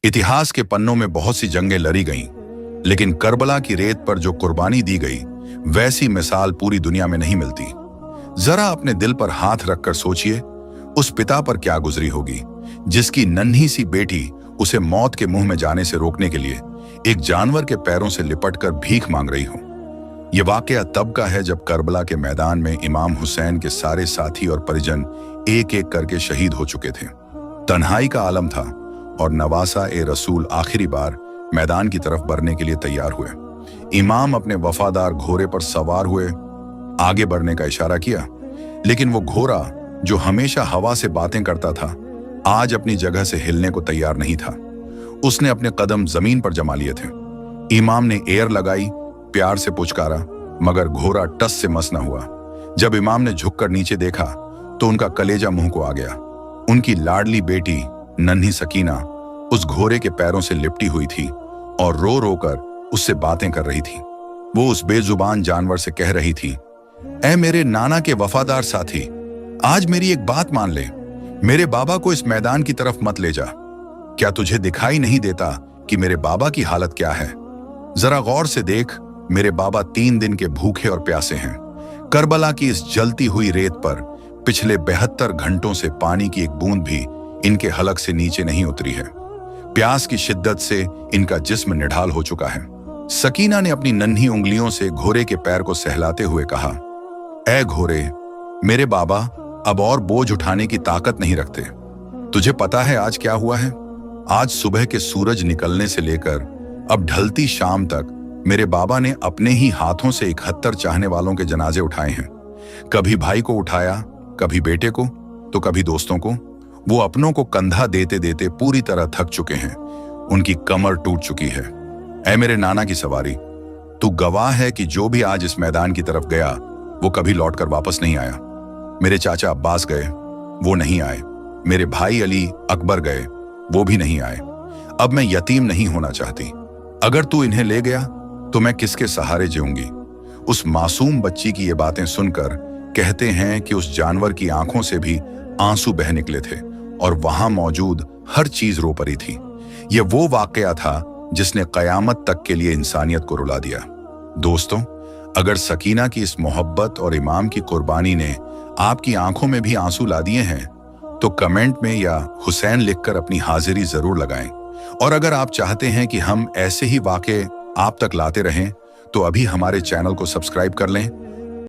इतिहास के पन्नों में बहुत सी जंगें लड़ी गईं, लेकिन करबला की रेत पर जो कुर्बानी दी गई, वैसी मिसाल पूरी दुनिया में नहीं मिलती। जरा अपने दिल पर हाथ रखकर सोचिए, उस पिता पर क्या गुजरी होगी, जिसकी नन्ही सी बेटी उसे मौत के मुंह में जाने से रोकने के लिए एक जानवर के पैरों से लिपटकर भीख मांग रही हो। यह वाकया तब का है जब करबला के मैदान में इमाम हुसैन के सारे साथी और परिजन एक एक करके शहीद हो चुके थे। तन्हाई का आलम था और नवासा ए रसूल आखिरी बार मैदान की तरफ बढ़ने के लिए तैयार हुए। इमाम अपने वफादार घोड़े पर सवार हुए, आगे बढ़ने का इशारा किया, लेकिन वो घोड़ा जो हमेशा हवा से बातें करता था, आज अपनी जगह से हिलने को तैयार नहीं था। उसने अपने कदम जमीन पर जमा लिए थे। इमाम ने एयर लगाई, प्यार से पुचकारा, मगर घोड़ा टस से मस न हुआ। जब इमाम ने झुककर नीचे देखा तो उनका कलेजा मुंह को आ गया। उनकी लाडली बेटी नन्ही सकीना उस घोड़े के पैरों से लिपटी हुई थी और रो रो कर उससे बातें कर रही थी। वो उस बेजुबान जानवर से कह रही थी, ऐ मेरे नाना के वफादार साथी, आज मेरी एक बात मान ले, मेरे बाबा को इस मैदान की तरफ मत ले जा। क्या तुझे दिखाई नहीं देता कि मेरे बाबा की हालत क्या है? जरा गौर से देख, मेरे बाबा 3 दिन के भूखे और प्यासे हैं। करबला की इस जलती हुई रेत पर पिछले 72 घंटों से पानी की एक बूंद भी इनके हलक से नीचे नहीं उतरी है। प्यास की शिद्दत से इनका जिस्म निढाल हो चुका है। सकीना ने अपनी नन्ही उंगलियों से घोड़े के पैर को सहलाते हुए कहा, ऐ घोड़े, मेरे बाबा अब और बोझ उठाने की ताकत नहीं रखते। तुझे पता है आज क्या हुआ है? आज सुबह के सूरज निकलने से लेकर अब ढलती शाम तक मेरे बाबा ने अपने ही हाथों से 71 चाहने वालों के जनाजे उठाए हैं। कभी भाई को उठाया, कभी बेटे को, तो कभी दोस्तों को। वो अपनों को कंधा देते देते पूरी तरह थक चुके हैं। उनकी कमर टूट चुकी है। ऐ मेरे नाना की सवारी, तू गवाह है कि जो भी आज इस मैदान की तरफ गया वो कभी लौटकर वापस नहीं आया। मेरे चाचा अब्बास गए, वो नहीं आए। मेरे भाई अली अकबर गए, वो भी नहीं आए। अब मैं यतीम नहीं होना चाहती। अगर तू इन्हें ले गया तो मैं किसके सहारे जीऊंगी? उस मासूम बच्ची की ये बातें सुनकर कहते हैं कि उस जानवर की आंखों से भी आंसू बह निकले थे और वहां मौजूद हर चीज रो पड़ी थी। यह वो वाकया था जिसने कयामत तक के लिए इंसानियत को रुला दिया। दोस्तों, अगर सकीना की इस मोहब्बत और इमाम की कुर्बानी ने आपकी आंखों में भी आंसू ला दिए हैं तो कमेंट में या हुसैन लिखकर अपनी हाजिरी जरूर लगाएं। और अगर आप चाहते हैं कि हम ऐसे ही वाकये आप तक लाते रहें तो अभी हमारे चैनल को सब्सक्राइब कर लें